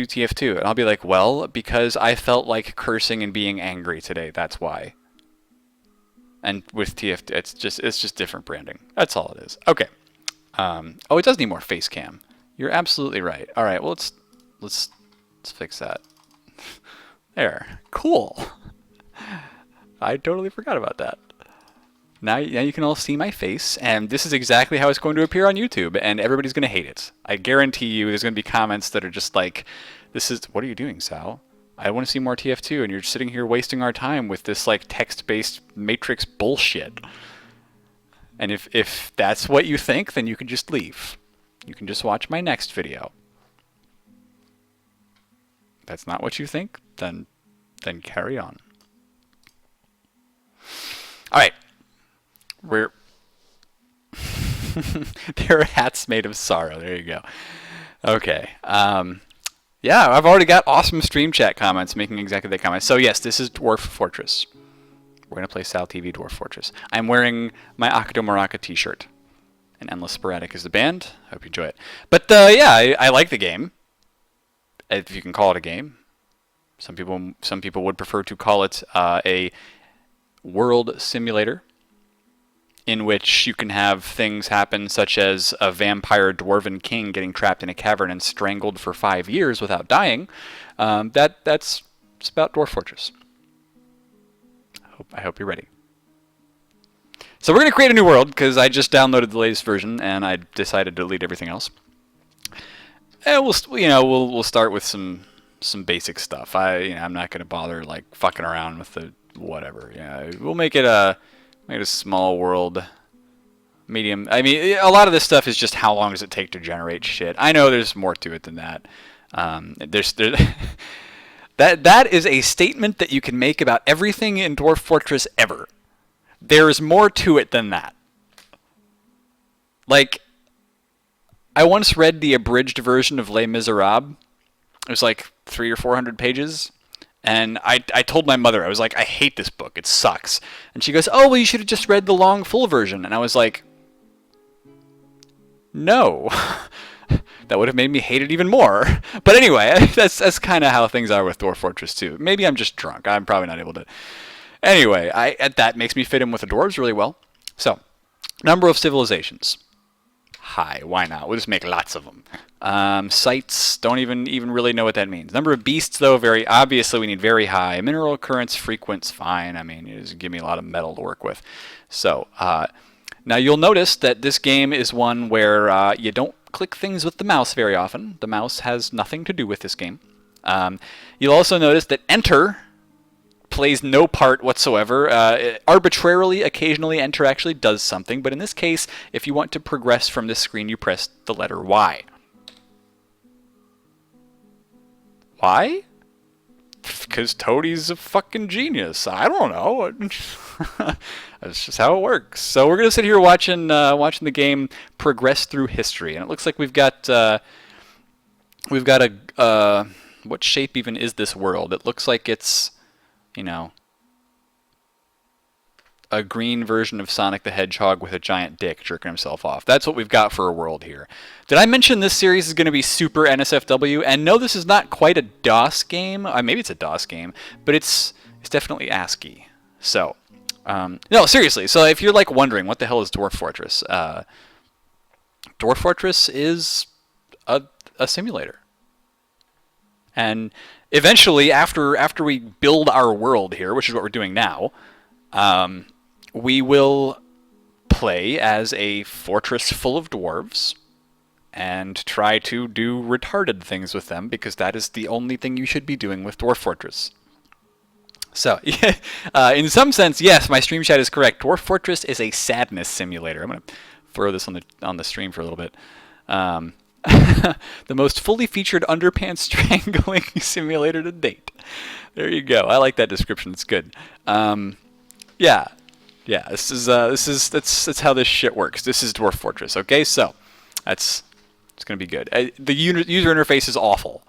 do TF2? And I'll be like, well, because I felt like cursing and being angry today. That's why. And with TF2, it's just different branding. That's all it is. Okay. Oh, it does need more face cam. You're absolutely right. All right. Well, let's fix that. There. Cool. I totally forgot about that. Now you can all see my face, and this is exactly how it's going to appear on YouTube, and everybody's going to hate it. I guarantee you there's going to be comments that are just like, what are you doing, Sal? I want to see more TF2, and you're sitting here wasting our time with this like text-based matrix bullshit. And if that's what you think, then you can just leave. You can just watch my next video. If that's not what you think, then carry on. All right. There are hats made of sorrow. There you go. Okay. Yeah, I've already got awesome stream chat comments making exactly that comment. So yes, this is Dwarf Fortress. We're going to play SalTV Dwarf Fortress. I'm wearing my Akito Moraka t-shirt. And Endless Sporadic is the band. I hope you enjoy it. But yeah, I like the game. If you can call it a game. Some people would prefer to call it a world simulator, in which you can have things happen such as a vampire dwarven king getting trapped in a cavern and strangled for 5 years without dying. It's about Dwarf Fortress. I hope you're ready. So we're going to create a new world, because I just downloaded the latest version, and I decided to delete everything else. And we'll start with some basic stuff. I'm not going to bother like fucking around with the whatever. Yeah, we'll make it a small world, medium. I mean, a lot of this stuff is just how long does it take to generate shit. I know there's more to it than that. That is a statement that you can make about everything in Dwarf Fortress ever. There is more to it than that. Like, I once read the abridged version of Les Miserables. It was like 300 or 400 pages. And I told my mother, I was like, I hate this book. It sucks. And she goes, oh, well, you should have just read the long, full version. And I was like, no. That would have made me hate it even more. But anyway, that's kind of how things are with Dwarf Fortress 2. Maybe I'm just drunk. I'm probably not able to. Anyway, that makes me fit in with the dwarves really well. So, number of civilizations. High. Why not? We'll just make lots of them. Sites, don't even really know what that means. Number of beasts, though, very obviously we need very high. Mineral occurrence frequent's fine. I mean, you just give me a lot of metal to work with. So, now you'll notice that this game is one where you don't click things with the mouse very often. The mouse has nothing to do with this game. You'll also notice that Enter plays no part whatsoever. Arbitrarily, occasionally, Enter actually does something, but in this case, if you want to progress from this screen, you press the letter Y. Why? Because Toadie's a fucking genius. I don't know. That's just how it works. So we're gonna sit here watching the game progress through history, and it looks like we've got a what shape even is this world? It looks like it's, a green version of Sonic the Hedgehog with a giant dick jerking himself off. That's what we've got for a world here. Did I mention this series is going to be super NSFW? And no, this is not quite a DOS game. Maybe it's a DOS game, but it's definitely ASCII. So, no, seriously. So if you're like wondering what the hell is Dwarf Fortress, Dwarf Fortress is a simulator. And eventually, after we build our world here, which is what we're doing now, we will play as a fortress full of dwarves and try to do retarded things with them, because that is the only thing you should be doing with Dwarf Fortress. So, in some sense, yes, my stream chat is correct. Dwarf Fortress is a sadness simulator. I'm going to throw this on the stream for a little bit. The most fully featured underpants strangling simulator to date. There you go. I like that description. It's good. Yeah. That's how this shit works. This is Dwarf Fortress. Okay, so it's gonna be good. The user interface is awful,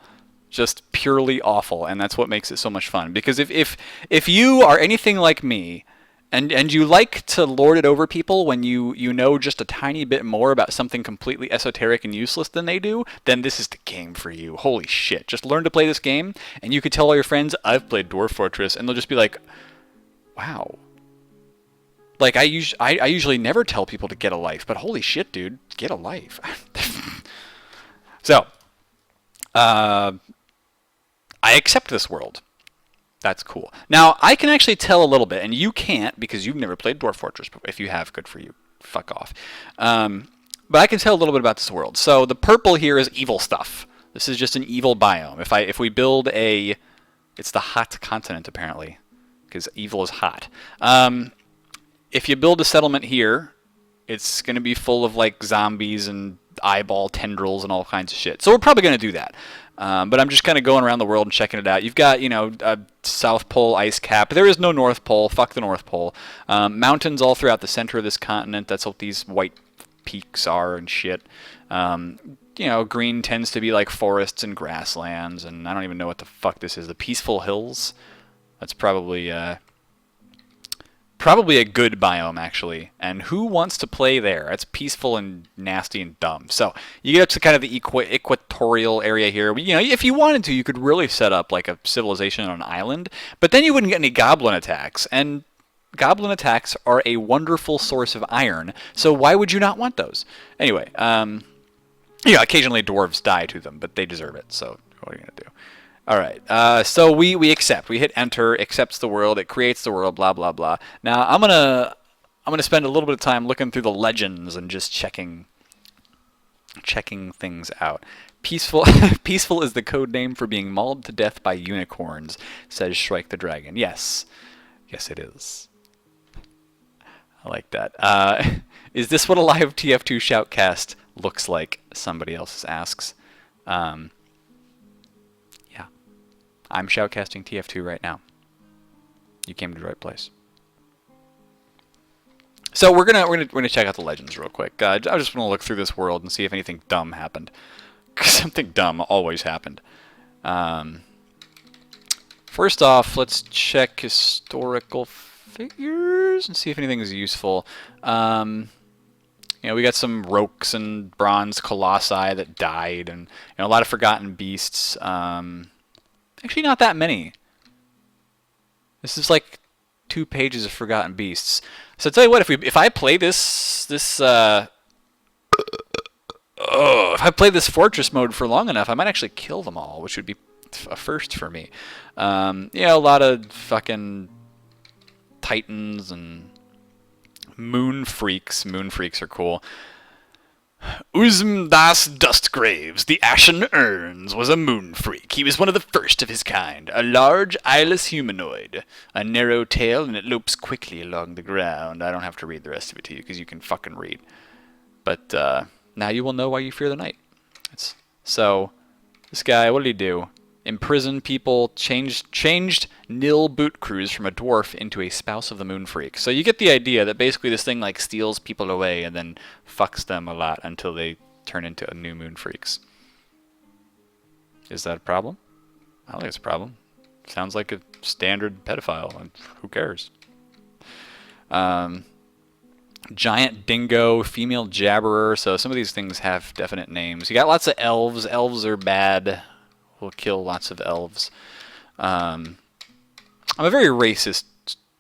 just purely awful, and that's what makes it so much fun. Because if you are anything like me, and you like to lord it over people when you know just a tiny bit more about something completely esoteric and useless than they do, then this is the game for you. Holy shit. Just learn to play this game, and you could tell all your friends, I've played Dwarf Fortress, and they'll just be like, wow. Like, I usually never tell people to get a life, but holy shit, dude, get a life. So, I accept this world. That's cool. Now, I can actually tell a little bit, and you can't because you've never played Dwarf Fortress before. If you have, good for you. Fuck off. But I can tell a little bit about this world. So the purple here is evil stuff. This is just an evil biome. If we build a... It's the hot continent, apparently, because evil is hot. If you build a settlement here, it's going to be full of, like, zombies and eyeball tendrils and all kinds of shit. So we're probably going to do that. But I'm just kind of going around the world and checking it out. You've got, a South Pole ice cap. There is no North Pole. Fuck the North Pole. Mountains all throughout the center of this continent. That's what these white peaks are and shit. Green tends to be like forests and grasslands, and I don't even know what the fuck this is. The Peaceful Hills? That's probably a good biome, actually. And who wants to play there? It's peaceful and nasty and dumb. So you get up to kind of the equatorial area here. If you wanted to, you could really set up like a civilization on an island, but then you wouldn't get any goblin attacks. And goblin attacks are a wonderful source of iron, so why would you not want those? Anyway, occasionally dwarves die to them, but they deserve it, so what are you going to do? All right, so we accept. We hit enter, accepts the world, it creates the world, blah, blah, blah. Now, I'm gonna spend a little bit of time looking through the legends and just checking things out. Peaceful is the code name for being mauled to death by unicorns, says Shrike the Dragon. Yes, it is. I like that. Is this what a live TF2 shoutcast looks like? Somebody else asks. I'm shoutcasting TF2 right now. You came to the right place. So we're gonna check out the legends real quick. I just want to look through this world and see if anything dumb happened. Something dumb always happened. First off, let's check historical figures and see if anything is useful. We got some Rokes and bronze colossi that died, and a lot of forgotten beasts. Actually, not that many. This is like 2 pages of forgotten beasts. So I'll tell you what, if I play if I play this fortress mode for long enough, I might actually kill them all, which would be a first for me. A lot of fucking titans and moon freaks. Moon freaks are cool. Uzm das Dustgraves, the Ashen Urns, was a moon freak. He was one of the first of his kind, a large, eyeless humanoid. A narrow tail, and it lopes quickly along the ground. I don't have to read the rest of it to you, because you can fucking read. But now you will know why you fear the night. So, this guy, what did he do? Imprison people, changed Nil Boot Crews from a dwarf into a spouse of the moon freak. So you get the idea that basically this thing like steals people away and then fucks them a lot until they turn into new moon freaks. Is that a problem? I don't think it's a problem. Sounds like a standard pedophile. Who cares? Giant dingo, female jabberer. So some of these things have definite names. You got lots of elves. Elves are bad. We'll kill lots of elves. I'm a very racist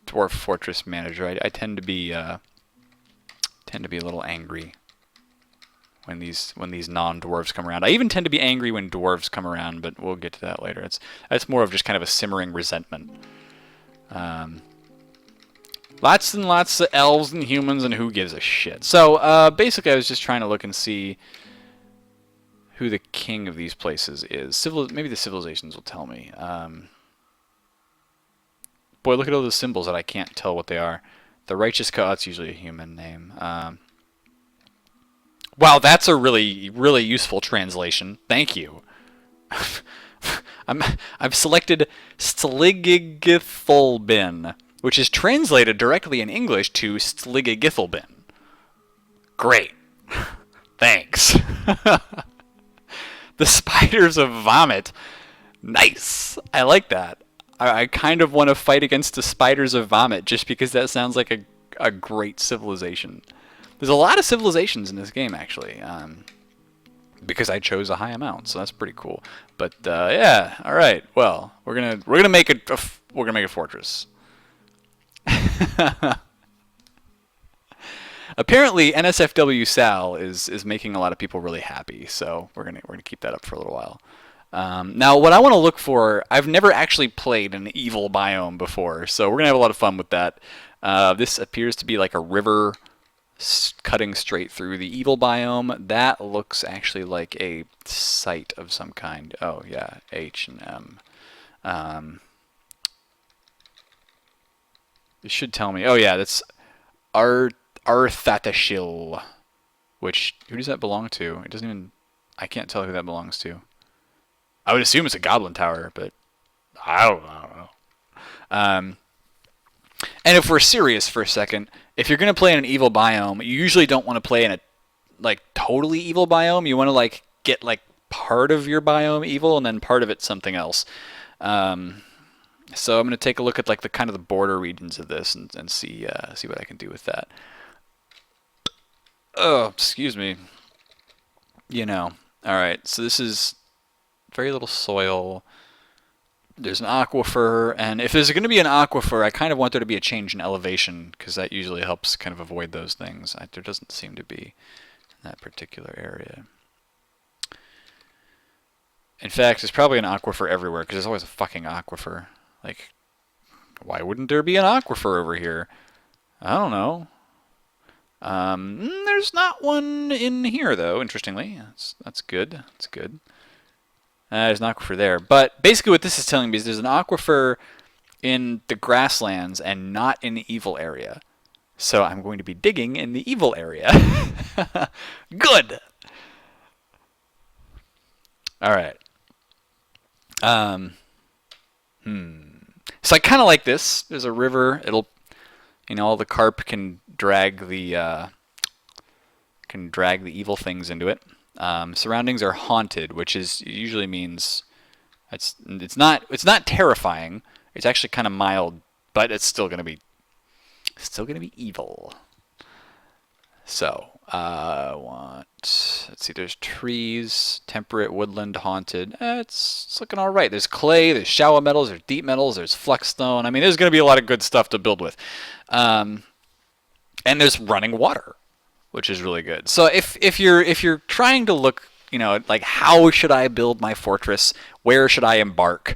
Dwarf Fortress manager. I tend to be a little angry when these non-dwarves come around. I even tend to be angry when dwarves come around, but we'll get to that later. It's more of just kind of a simmering resentment. Lots and lots of elves and humans, and who gives a shit? So basically, I was just trying to look and see who the king of these places is. Maybe the civilizations will tell me. Boy, look at all those symbols that I can't tell what they are. The Righteous that's usually a human name. Wow, that's a really, really useful translation. Thank you. I've selected Sligigitholbin, which is translated directly in English to Sligigitholbin. Great. Thanks. The Spiders of Vomit. Nice. I like that. I kind of want to fight against the spiders of vomit just because that sounds like a great civilization. There's a lot of civilizations in this game actually, because I chose a high amount, so that's pretty cool. But yeah, all right. Well, we're gonna make a fortress. Apparently, NSFW Sal is making a lot of people really happy, so we're gonna keep that up for a little while. Now, what I want to look for, I've never actually played an evil biome before, so we're gonna have a lot of fun with that. This appears to be like a river cutting straight through the evil biome. That looks actually like a site of some kind. Oh yeah, H and M. It should tell me. Oh yeah, that's Arthatashil. Which, who does that belong to? It doesn't even, I can't tell who that belongs to. I would assume it's a goblin tower, but I don't know. And if we're serious for a second, if you're going to play in an evil biome, you usually don't want to play in a like totally evil biome. You want to like get like part of your biome evil and then part of it something else. So I'm going to take a look at like the kind of the border regions of this and see what I can do with that. Oh, excuse me. You know. All right. So this is very little soil. There's an aquifer, and if there's going to be an aquifer, I kind of want there to be a change in elevation because that usually helps kind of avoid those things. There doesn't seem to be in that particular area. In fact, there's probably an aquifer everywhere because there's always a fucking aquifer. Like, why wouldn't there be an aquifer over here? I don't know. There's not one in here, though, interestingly. That's good. That's good. There's an aquifer there. But basically what this is telling me is there's an aquifer in the grasslands and not in the evil area. So I'm going to be digging in the evil area. Good! Alright. So I kind of like this. There's a river. It'll, all the carp can drag the evil things into it. Surroundings are haunted, which usually means it's not terrifying. It's actually kind of mild, but it's still gonna be evil. So let's see. There's trees, temperate, woodland, haunted. It's looking all right. There's clay, there's shallow metals, there's deep metals, there's flexstone. I mean, there's gonna be a lot of good stuff to build with, and there's running water, which is really good. So if you're trying to look, like how should I build my fortress? Where should I embark?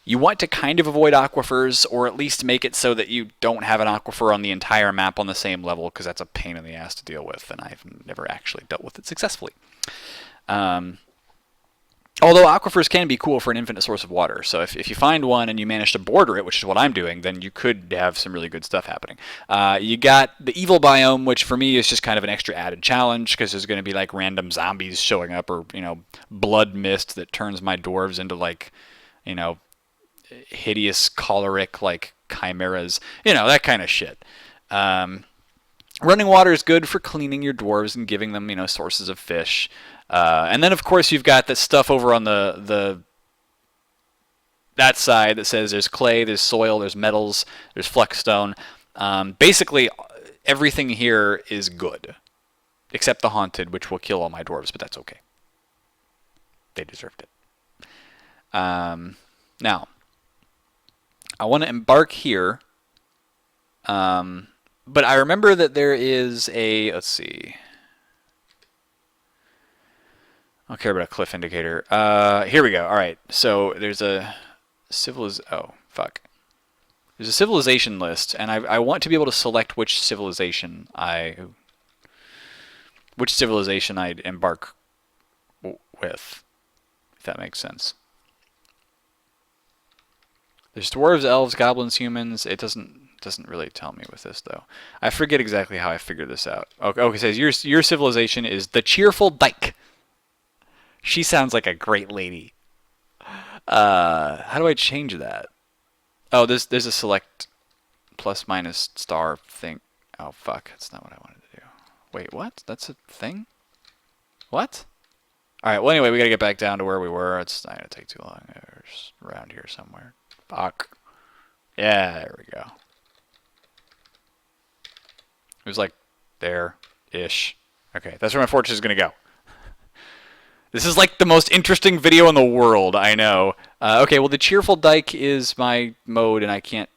You want to kind of avoid aquifers, or at least make it so that you don't have an aquifer on the entire map on the same level, because that's a pain in the ass to deal with, and I've never actually dealt with it successfully. Although aquifers can be cool for an infinite source of water, so if you find one and you manage to border it, which is what I'm doing, then you could have some really good stuff happening. You got the evil biome, which for me is just kind of an extra added challenge, because there's going to be like random zombies showing up, or blood mist that turns my dwarves into like hideous choleric like chimeras, that kind of shit. Running water is good for cleaning your dwarves and giving them sources of fish. And then, of course, you've got the stuff over on that side that says there's clay, there's soil, there's metals, there's flexstone. Basically, everything here is good, except the haunted, which will kill all my dwarves, but that's okay. They deserved it. Now, I want to embark here, but I remember that there is let's see. I don't care about a cliff indicator. Here we go. All right. So there's a There's a civilization list, and I want to be able to select which civilization I embark with, if that makes sense. There's dwarves, elves, goblins, humans. It doesn't really tell me with this though. I forget exactly how I figured this out. Okay, it says your civilization is the Cheerful Dyke. She sounds like a great lady. How do I change that? Oh, there's a select plus minus star thing. Oh fuck, that's not what I wanted to do. Wait, what? That's a thing? What? All right. Well, anyway, we gotta get back down to where we were. It's not gonna take too long. We're just around here somewhere. Fuck. Yeah, there we go. It was like there-ish. Okay, that's where my fortress is going to go. This is like the most interesting video in the world, I know. Okay, well the cheerful dike is my mode and I can't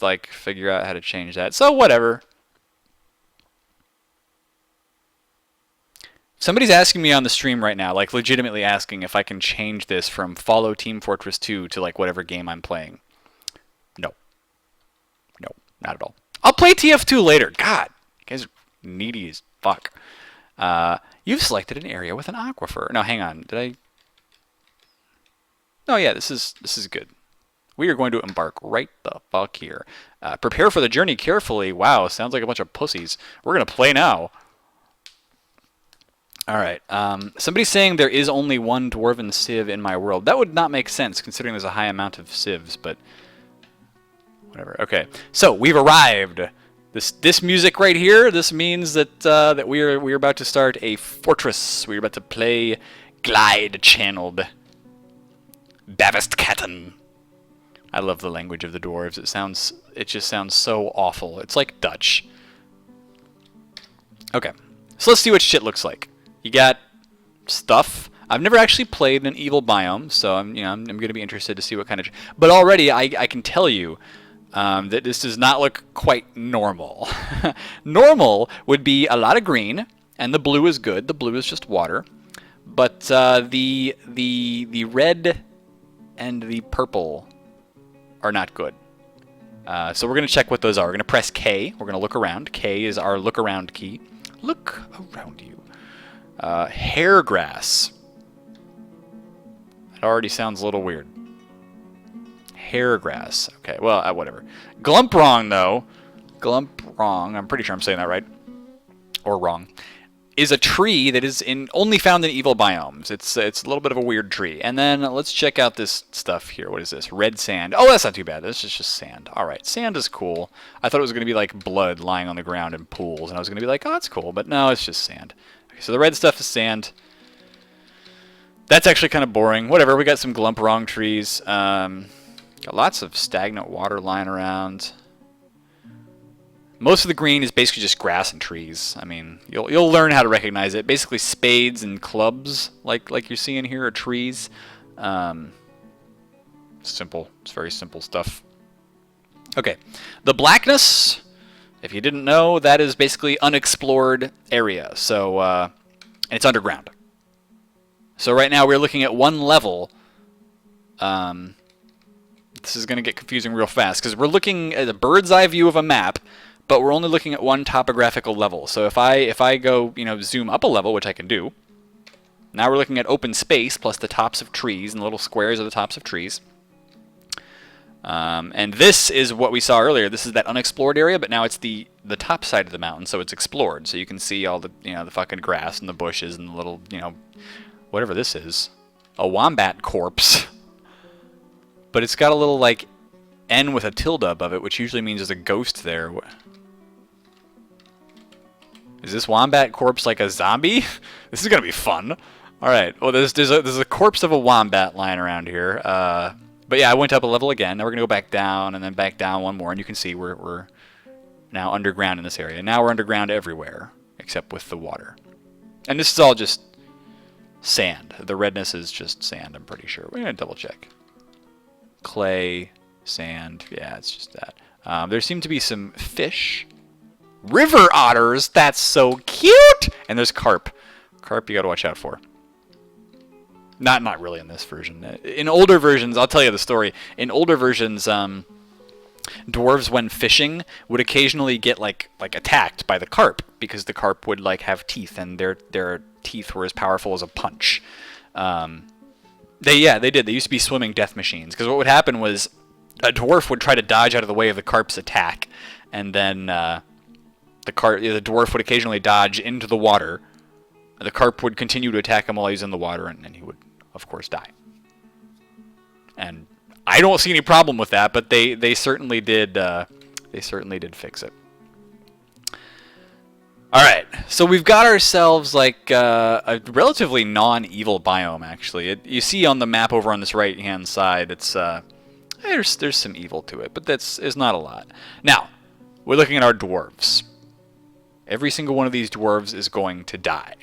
like figure out how to change that. So whatever. Somebody's asking me on the stream right now, like legitimately asking if I can change this from follow Team Fortress 2 to like whatever game I'm playing. No. No, not at all. I'll play TF2 later. God, you guys are needy as fuck. You've selected an area with an aquifer. No, hang on. Did I? No, yeah, this is good. We are going to embark right the fuck here. Prepare for the journey carefully. Wow, sounds like a bunch of pussies. We're going to play now. Alright, somebody's saying there is only one dwarven civ in my world. That would not make sense considering there's a high amount of civs, but whatever. Okay, so we've arrived. This music right here, this means that that we're about to start a fortress. We're about to play glide channeled Bavistkatten. I love the language of the dwarves. It just sounds so awful. It's like Dutch. Okay, so let's see what shit looks like. You got stuff. I've never actually played an evil biome, so I'm going to be interested to see what kind of. But already, I can tell you that this does not look quite normal. Normal would be a lot of green, and the blue is good. The blue is just water, but the red and the purple are not good. So we're going to check what those are. We're going to press K. We're going to look around. K is our look around key. Look around you. Hair grass. That already sounds a little weird. Hair grass. Okay, well, whatever. Glumprong, though. Glumprong, I'm pretty sure I'm saying that right. Or wrong. Is a tree that is only found in evil biomes. It's a little bit of a weird tree. And then let's check out this stuff here. What is this? Red sand. Oh, that's not too bad. This is just sand. All right, sand is cool. I thought it was going to be like blood lying on the ground in pools, and I was going to be like, oh, that's cool. But no, it's just sand. Okay, so the red stuff is sand. That's actually kind of boring. Whatever, we got some glumprong trees. Got lots of stagnant water lying around. Most of the green is basically just grass and trees. I mean, you'll learn how to recognize it. Basically, spades and clubs, like you're seeing here, are trees. Simple. It's very simple stuff. Okay, the blackness, if you didn't know, that is basically unexplored area. So it's underground. So right now we're looking at one level. This is going to get confusing real fast because we're looking at a bird's eye view of a map. But we're only looking at one topographical level. So if I go, zoom up a level, which I can do, now we're looking at open space plus the tops of trees, and the little squares are the tops of trees. And this is what we saw earlier. This is that unexplored area, but now it's the top side of the mountain, so it's explored. So you can see all the the fucking grass and the bushes and the little whatever this is, a wombat corpse. But it's got a little like N with a tilde above it, which usually means there's a ghost there. Is this wombat corpse like a zombie? This is gonna be fun. All right. Well, there's a corpse of a wombat lying around here. But yeah, I went up a level again. Now we're gonna go back down and then back down one more, and you can see we're now underground in this area. Now we're underground everywhere except with the water. And this is all just sand. The redness is just sand. I'm pretty sure. We're gonna double check. Clay, sand. Yeah, it's just that. There seem to be some fish. River otters, that's so cute! And there's carp. Carp you gotta watch out for. Not really in this version. In older versions, I'll tell you the story. In older versions, dwarves when fishing would occasionally get like attacked by the carp because the carp would like have teeth and their teeth were as powerful as a punch. They did. They used to be swimming death machines because what would happen was a dwarf would try to dodge out of the way of the carp's attack, and then the dwarf would occasionally dodge into the water. The carp would continue to attack him while he's in the water, and he would, of course, die. And I don't see any problem with that, but they certainly did. They certainly did fix it. All right, so we've got ourselves like a relatively non-evil biome. Actually, you see on the map over on this right-hand side, it's There's some evil to it, but it's not a lot. Now, we're looking at our dwarves. Every single one of these dwarves is going to die.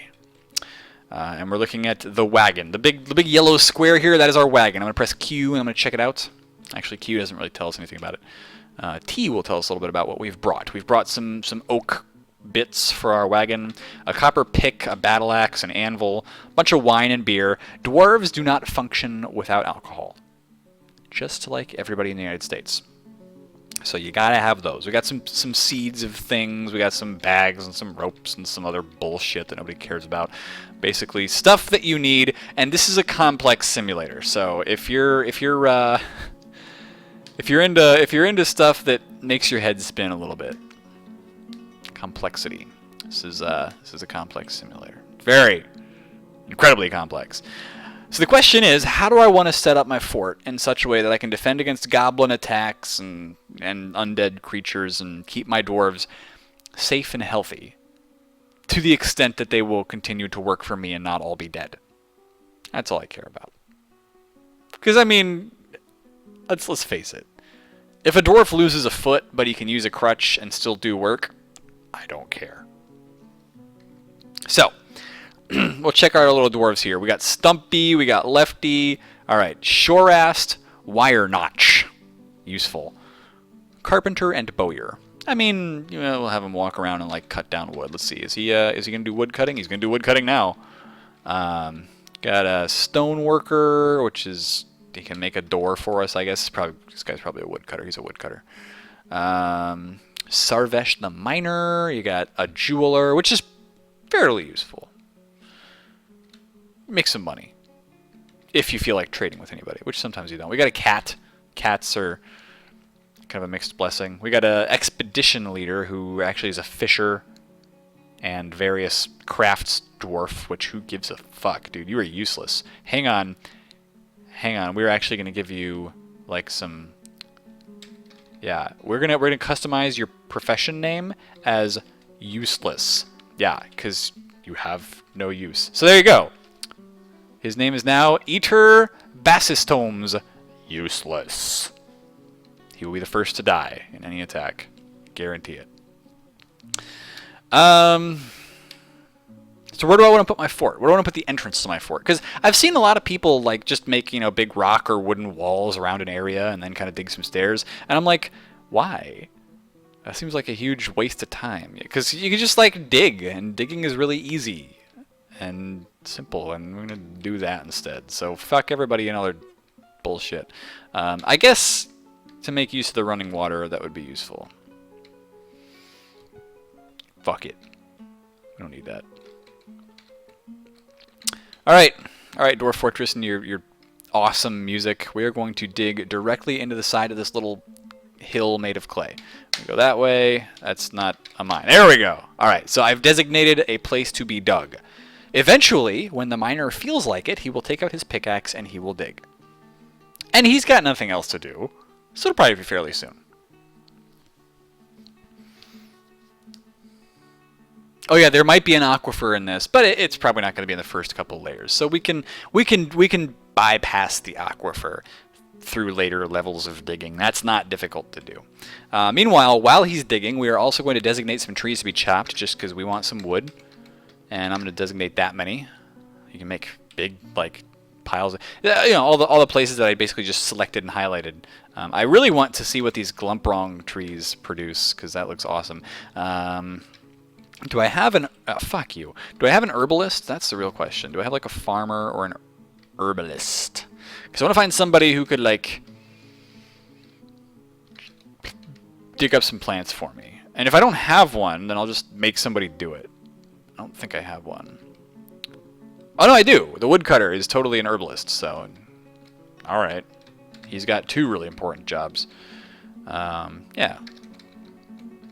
And we're looking at the wagon. The big yellow square here, that is our wagon. I'm going to press Q and I'm going to check it out. Actually, Q doesn't really tell us anything about it. T will tell us a little bit about what we've brought. We've brought some oak bits for our wagon, a copper pick, a battle axe, an anvil, a bunch of wine and beer. Dwarves do not function without alcohol, just like everybody in the United States. So you gotta have those. We got some seeds of things. We got some bags and some ropes and some other bullshit that nobody cares about. Basically, stuff that you need. And this is a complex simulator. So if you're into stuff that makes your head spin a little bit, complexity. This is a complex simulator. Very incredibly complex. So the question is, how do I want to set up my fort in such a way that I can defend against goblin attacks and undead creatures and keep my dwarves safe and healthy to the extent that they will continue to work for me and not all be dead? That's all I care about. Because, I mean, let's face it. If a dwarf loses a foot, but he can use a crutch and still do work, I don't care. So, we'll check our little dwarves here. We got Stumpy, we got Lefty. All right, Shorast, Wire Notch, useful. Carpenter and Bowyer. I mean, we'll have him walk around and like cut down wood. Let's see, is he gonna do wood cutting? He's gonna do wood cutting now. Got a Stoneworker, which is he can make a door for us. I guess this guy's probably a woodcutter. He's a woodcutter. Sarvesh the Miner. You got a Jeweler, which is fairly useful. Make some money if you feel like trading with anybody, which sometimes you don't. We got a cat. Cats are kind of a mixed blessing. We got a expedition leader who actually is a fisher and various crafts dwarf, which who gives a fuck, dude? You are useless. Hang on. We're actually going to give you like some. Yeah, we're gonna customize your profession name as useless. Yeah, because you have no use. So there you go. His name is now Eater Bassistomes. Useless. He will be the first to die in any attack. Guarantee it. So where do I want to put my fort? Where do I want to put the entrance to my fort? Because I've seen a lot of people like just make, big rock or wooden walls around an area and then kind of dig some stairs. And I'm like, why? That seems like a huge waste of time. Because you can just like dig, and digging is really easy and simple, and we're going to do that instead. So fuck everybody and all their bullshit. I guess to make use of the running water, that would be useful. Fuck it. We don't need that. Alright, Dwarf Fortress and your awesome music. We are going to dig directly into the side of this little hill made of clay. We go that way. That's not a mine. There we go. Alright, so I've designated a place to be dug. Eventually, when the miner feels like it, he will take out his pickaxe and he will dig. And he's got nothing else to do, so it'll probably be fairly soon. Oh yeah, there might be an aquifer in this, but it's probably not going to be in the first couple layers. So we can bypass the aquifer through later levels of digging. That's not difficult to do. Meanwhile, while he's digging, we are also going to designate some trees to be chopped, just because we want some wood. And I'm going to designate that many. You can make big piles of, all the places that I basically just selected and highlighted. I really want to see what these glumprong trees produce, because that looks awesome. Do I have an fuck you? Do I have an herbalist? That's the real question. Do I have like a farmer or an herbalist? Because I want to find somebody who could dig up some plants for me. And if I don't have one, then I'll just make somebody do it. I don't think I have one. Oh no, I do. The woodcutter is totally an herbalist. So, all right, he's got two really important jobs. Yeah.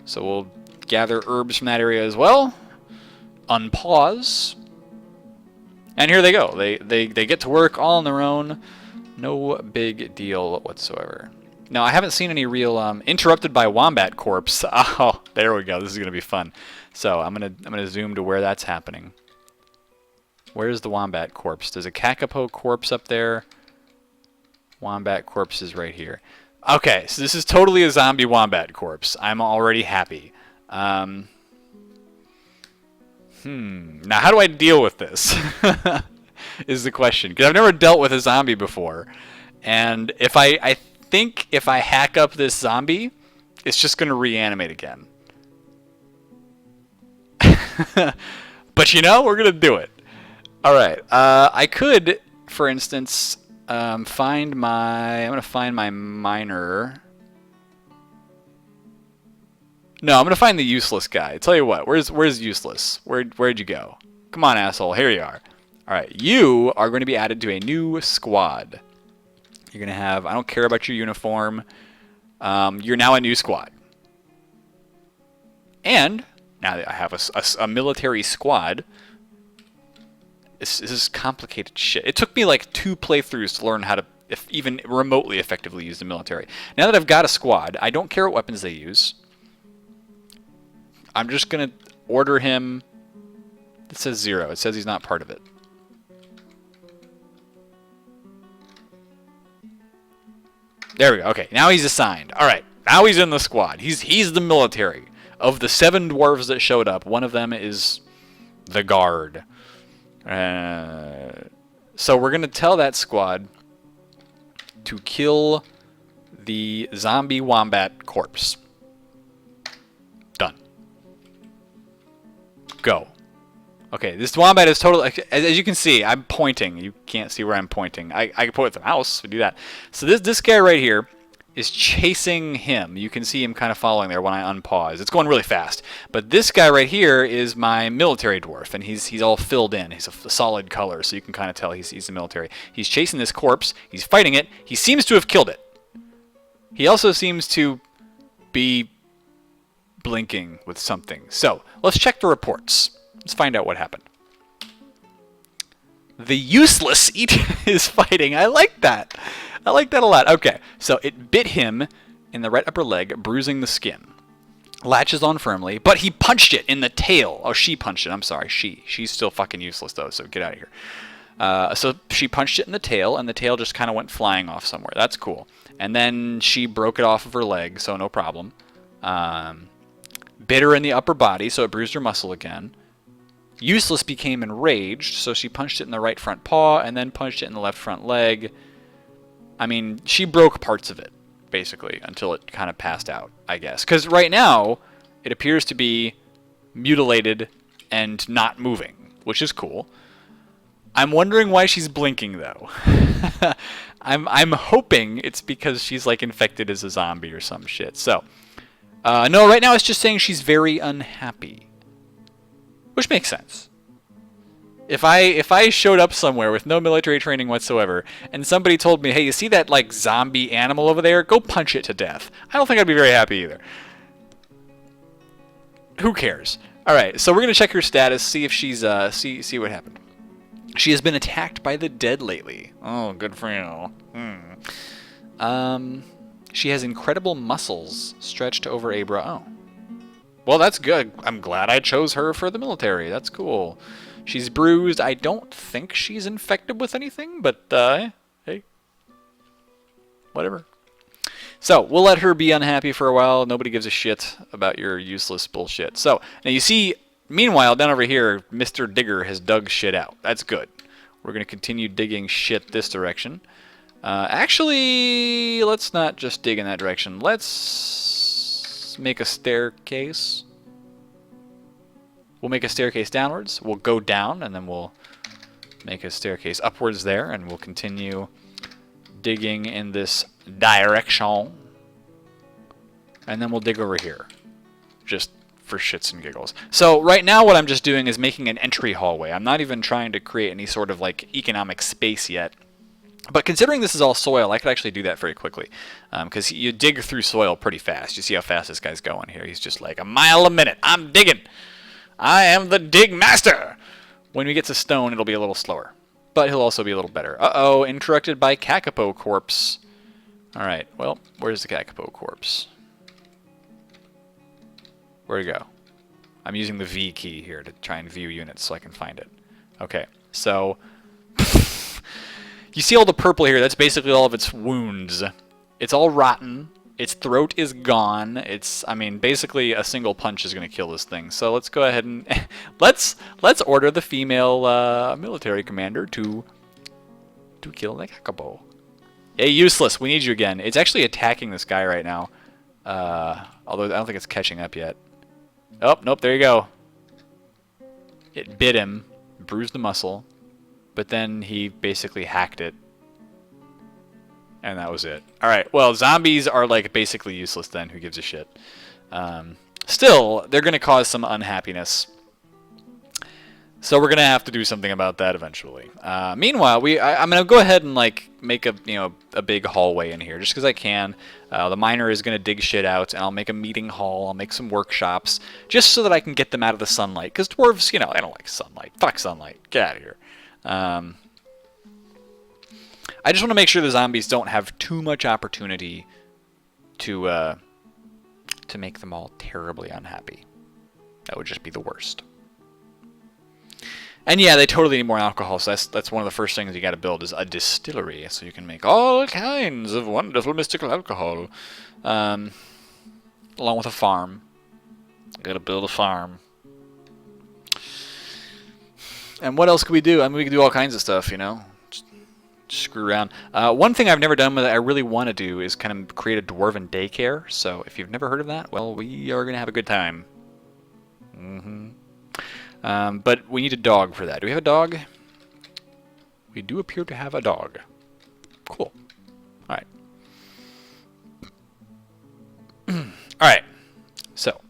So we'll gather herbs from that area as well. Unpause. And here they go. They get to work all on their own. No big deal whatsoever. Now, I haven't seen any real interrupted by wombat corpse. Oh, there we go. This is gonna be fun. So I'm gonna zoom to where that's happening. Where's the wombat corpse? There's a kakapo corpse up there. Wombat corpse is right here. Okay, so this is totally a zombie wombat corpse. I'm already happy. Now, how do I deal with this? Is the question. Because I've never dealt with a zombie before. And if I think if I hack up this zombie, it's just going to reanimate again. But you know, we're going to do it. All right. I could, for instance, find my... I'm going to find my miner. No, I'm going to find the useless guy. Tell you what, where's useless? Where'd you go? Come on, asshole. Here you are. All right. You are going to be added to a new squad. You're going to have... I don't care about your uniform. You're now a new squad. And now that I have a military squad... This is complicated shit. It took me like 2 playthroughs to learn how to even remotely effectively use the military. Now that I've got a squad, I don't care what weapons they use. I'm just going to order him... It says 0. It says he's not part of it. There we go. Okay, now he's assigned. All right, now he's in the squad. He's the military. Of the 7 dwarves that showed up, one of them is the guard. So we're going to tell that squad to kill the zombie wombat corpse. Done. Go. Okay, this wombat is totally... As you can see, I'm pointing. You can't see where I'm pointing. I can point with the mouse to do that. So this guy right here is chasing him. You can see him kind of following there when I unpause. It's going really fast. But this guy right here is my military dwarf, and he's all filled in. He's a solid color, so you can kind of tell he's the military. He's chasing this corpse. He's fighting it. He seems to have killed it. He also seems to be blinking with something. So let's check the reports. Let's find out what happened. The useless is fighting. I like that. I like that a lot. Okay, so it bit him in the right upper leg, bruising the skin. Latches on firmly, but he punched it in the tail. Oh, she punched it. I'm sorry, she. She's still fucking useless, though, so get out of here. So she punched it in the tail, and the tail just kind of went flying off somewhere. That's cool. And then she broke it off of her leg, so no problem. Bit her in the upper body, so it bruised her muscle again. Useless became enraged, so she punched it in the right front paw, and then punched it in the left front leg. I mean, she broke parts of it, basically, until it kind of passed out, I guess. Because right now, it appears to be mutilated and not moving, which is cool. I'm wondering why she's blinking, though. I'm hoping it's because she's, like, infected as a zombie or some shit. So, no, right now it's just saying she's very unhappy. Which makes sense. If I showed up somewhere with no military training whatsoever, and somebody told me, hey, you see that, like, zombie animal over there? Go punch it to death. I don't think I'd be very happy either. Who cares? Alright, so we're going to check her status, see if she's, see what happened. She has been attacked by the dead lately. Oh, good for you. She has incredible muscles stretched over a bra. Oh. Well, that's good. I'm glad I chose her for the military. That's cool. She's bruised. I don't think she's infected with anything, but, hey. Whatever. So, we'll let her be unhappy for a while. Nobody gives a shit about your useless bullshit. So, now you see, meanwhile, down over here, Mr. Digger has dug shit out. That's good. We're going to continue digging shit this direction. Actually, let's not just dig in that direction. Let's make a staircase. We'll make a staircase downwards. We'll go down, and then we'll make a staircase upwards there, and we'll continue digging in this direction. And then we'll dig over here, just for shits and giggles. So right now what I'm just doing is making an entry hallway. I'm not even trying to create any sort of like economic space yet. But considering this is all soil, I could actually do that very quickly. Because you dig through soil pretty fast. You see how fast this guy's going here. He's just like a mile a minute. I'm digging. I am the dig master. When we get to stone, it'll be a little slower. But he'll also be a little better. Uh-oh, interrupted by Kakapo corpse. Alright, well, where's the Kakapo corpse? Where'd it go? I'm using the V key here to try and view units so I can find it. Okay, so... You see all the purple here, that's basically all of its wounds. It's all rotten. Its throat is gone. I mean, basically a single punch is going to kill this thing. So let's go ahead and let's order the female military commander to kill the Kakabo. Hey, useless. We need you again. It's actually attacking this guy right now. Although I don't think it's catching up yet. Oh, nope, there you go. It bit him, bruised the muscle, but then he basically hacked it. And that was it. Alright, well, zombies are like basically useless then. Who gives a shit? Still, they're going to cause some unhappiness. So we're going to have to do something about that eventually. Meanwhile, I'm going to go ahead and like make a big hallway in here just because I can. The miner is going to dig shit out, and I'll make a meeting hall. I'll make some workshops just so that I can get them out of the sunlight. Because dwarves, they don't like sunlight. Fuck sunlight. Get out of here. I just want to make sure the zombies don't have too much opportunity to make them all terribly unhappy. That would just be the worst. And yeah, they totally need more alcohol, so that's one of the first things you got to build is a distillery, so you can make all kinds of wonderful mystical alcohol, along with a farm. Got to build a farm. And what else could we do? I mean, we could do all kinds of stuff, Just screw around. One thing I've never done that I really want to do is kind of create a dwarven daycare. So if you've never heard of that, well, we are going to have a good time. But we need a dog for that. Do we have a dog? We do appear to have a dog. Cool. Alright. Alright. So.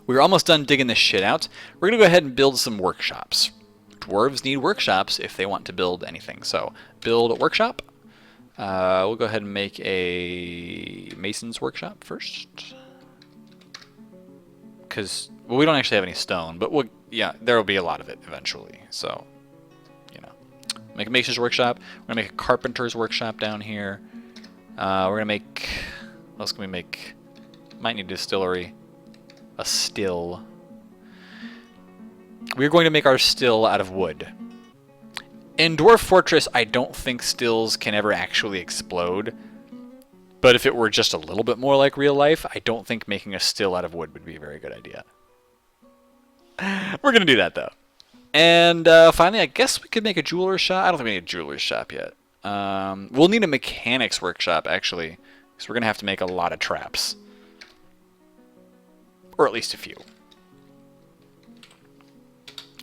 We're almost done digging this shit out. We're going to go ahead and build some workshops. Dwarves need workshops if they want to build anything. So, build a workshop. We'll go ahead and make a mason's workshop first. Because, well, we don't actually have any stone, but there will be a lot of it eventually. So, make a mason's workshop. We're going to make a carpenter's workshop down here. We're going to make, what else can we make? Might need a distillery. A still. We're going to make our still out of wood. In Dwarf Fortress, I don't think stills can ever actually explode. But if it were just a little bit more like real life, I don't think making a still out of wood would be a very good idea. We're going to do that, though. And finally, I guess we could make a jeweler's shop. I don't think we need a jeweler's shop yet. We'll need a mechanics workshop, actually. Because we're going to have to make a lot of traps. Or at least a few.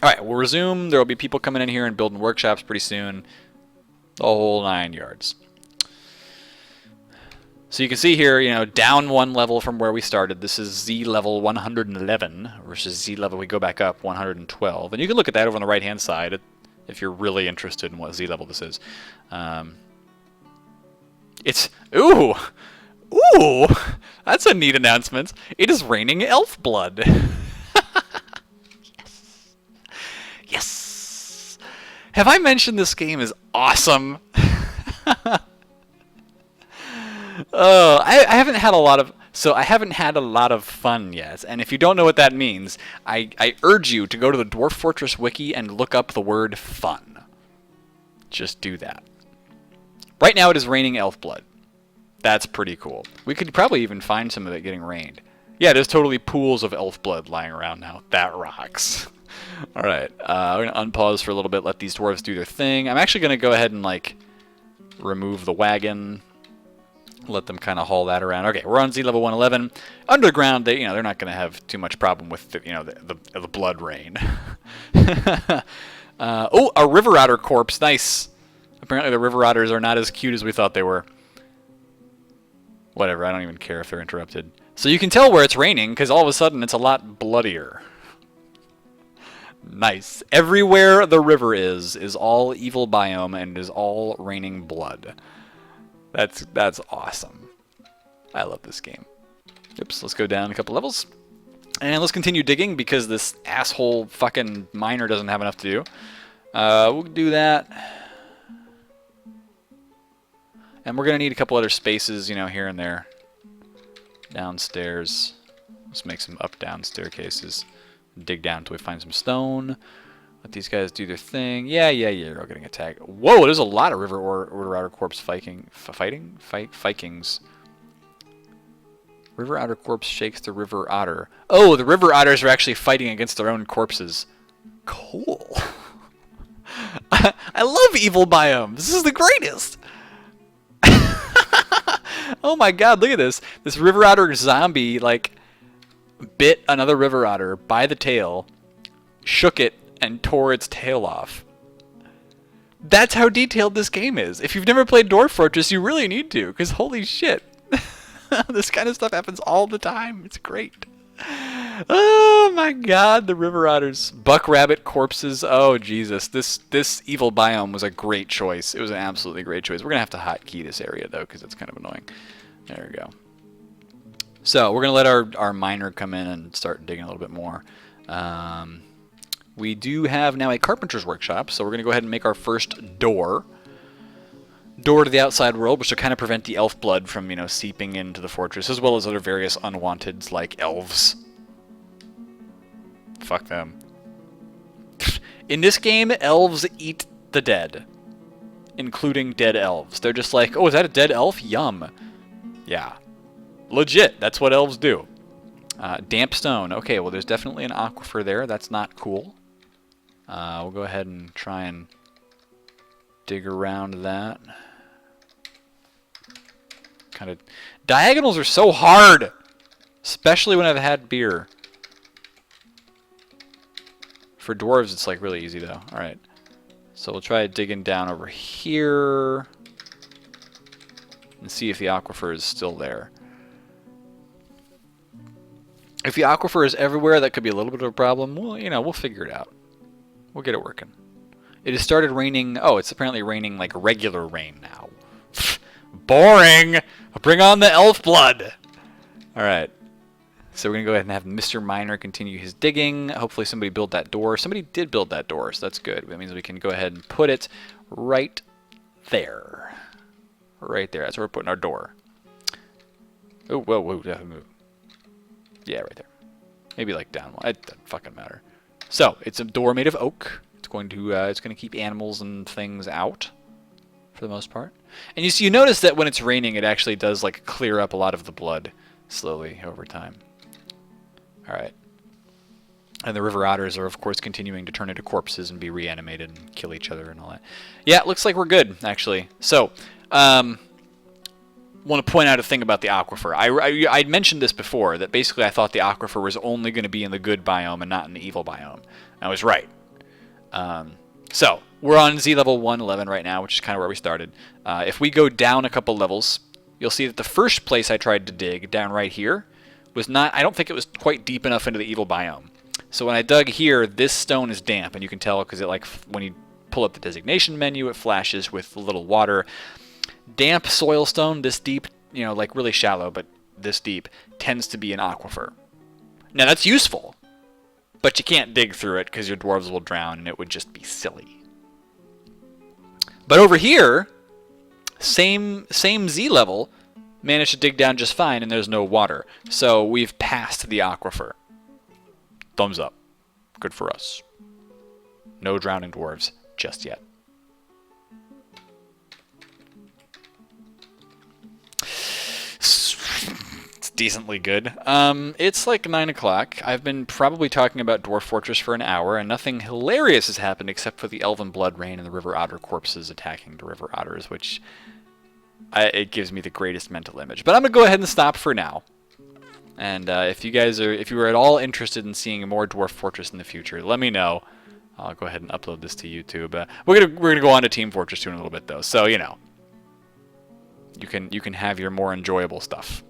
Alright, we'll resume. There will be people coming in here and building workshops pretty soon. The whole 9 yards. So you can see here, down one level from where we started. This is Z level 111 versus Z level, we go back up, 112. And you can look at that over on the right-hand side if you're really interested in what Z level this is. Ooh! Ooh! That's a neat announcement. It is raining elf blood. Yes. Yes! Have I mentioned this game is awesome? Oh, I haven't had a lot of fun yet. And if you don't know what that means, I urge you to go to the Dwarf Fortress wiki and look up the word fun. Just do that. Right now it is raining elf blood. That's pretty cool. We could probably even find some of it getting rained. Yeah, there's totally pools of elf blood lying around now. That rocks. Alright, we're going to unpause for a little bit, let these dwarves do their thing. I'm actually going to go ahead and, remove the wagon. Let them kind of haul that around. Okay, we're on Z level 111. Underground, they're not going to have too much problem with the blood rain. Oh, a river otter corpse. Nice. Apparently the river otters are not as cute as we thought they were. Whatever, I don't even care if they're interrupted. So you can tell where it's raining, because all of a sudden it's a lot bloodier. Nice. Everywhere the river is all evil biome, and is all raining blood. That's awesome. I love this game. Oops, let's go down a couple levels. And let's continue digging, because this asshole fucking miner doesn't have enough to do. We'll do that. And we're going to need a couple other spaces, here and there. Downstairs. Let's make some up-down staircases. Dig down until we find some stone. Let these guys do their thing. Yeah, you're all getting attacked. Whoa, there's a lot of River Otter Corps Vikings. River Otter Corps shakes the River Otter. Oh, the River Otters are actually fighting against their own corpses. Cool. I love evil biomes. This is the greatest. Oh my god, look at this. This River Otter zombie, like, bit another River Otter by the tail, shook it, and tore its tail off. That's how detailed this game is. If you've never played Dwarf Fortress, you really need to, because holy shit. This kind of stuff happens all the time. It's great. Oh my god, the River Otters. Buck rabbit corpses. Oh Jesus, this evil biome was a great choice. It was an absolutely great choice. We're gonna have to hotkey this area though, because it's kind of annoying. There we go. So we're gonna let our miner come in and start digging a little bit more. We do have now a carpenter's workshop, so we're gonna go ahead and make our first door. Door to the outside world, which will kind of prevent the elf blood from, you know, seeping into the fortress, as well as other various unwanteds like elves. Fuck them. In this game, elves eat the dead, including dead elves. They're just like, oh, is that a dead elf? Yum. Yeah. Legit, that's what elves do. Damp stone. Okay, well, there's definitely an aquifer there. That's not cool. We'll go ahead and try and dig around that. Kind of diagonals are so hard, especially when I've had beer. For dwarves, it's like really easy though. All right, so we'll try digging down over here and see if the aquifer is still there. If the aquifer is everywhere, that could be a little bit of a problem. Well, you know, we'll figure it out. We'll get it working. It has started raining. Oh, it's apparently raining like regular rain now. Boring! Bring on the elf blood! Alright. So we're going to go ahead and have Mr. Miner continue his digging. Hopefully somebody built that door. Somebody did build that door, so that's good. That means we can go ahead and put it right there. Right there. That's where we're putting our door. Oh, whoa, whoa. Move. Yeah, right there. Maybe like down one. It doesn't fucking matter. So, it's a door made of oak. It's going to keep animals and things out for the most part. And you notice that when it's raining, it actually does like clear up a lot of the blood slowly over time. All right. And the river otters are, of course, continuing to turn into corpses and be reanimated and kill each other and all that. Yeah, it looks like we're good, actually. So, want to point out a thing about the aquifer. I'd mentioned this before, that basically I thought the aquifer was only going to be in the good biome and not in the evil biome. I was right. So, we're on Z level 111 right now, which is kind of where we started. If we go down a couple levels, you'll see that the first place I tried to dig, down right here, was not, I don't think it was quite deep enough into the evil biome. So when I dug here, this stone is damp, and you can tell because it, like, when you pull up the designation menu, it flashes with a little water. Damp soil stone this deep, you know, like really shallow, but this deep, tends to be an aquifer. Now that's useful, but you can't dig through it because your dwarves will drown and it would just be silly. But over here, same Z level, managed to dig down just fine and there's no water. So we've passed the aquifer. Thumbs up. Good for us. No drowning dwarves just yet. It's decently good. It's like 9 o'clock. I've been probably talking about Dwarf Fortress for an hour, and nothing hilarious has happened except for the elven blood rain and the river otter corpses attacking the river otters, which it gives me the greatest mental image. But I'm gonna go ahead and stop for now. And if you are at all interested in seeing more Dwarf Fortress in the future, let me know. I'll go ahead and upload this to YouTube. We're gonna go on to Team Fortress 2 in a little bit though, so you know, you can have your more enjoyable stuff.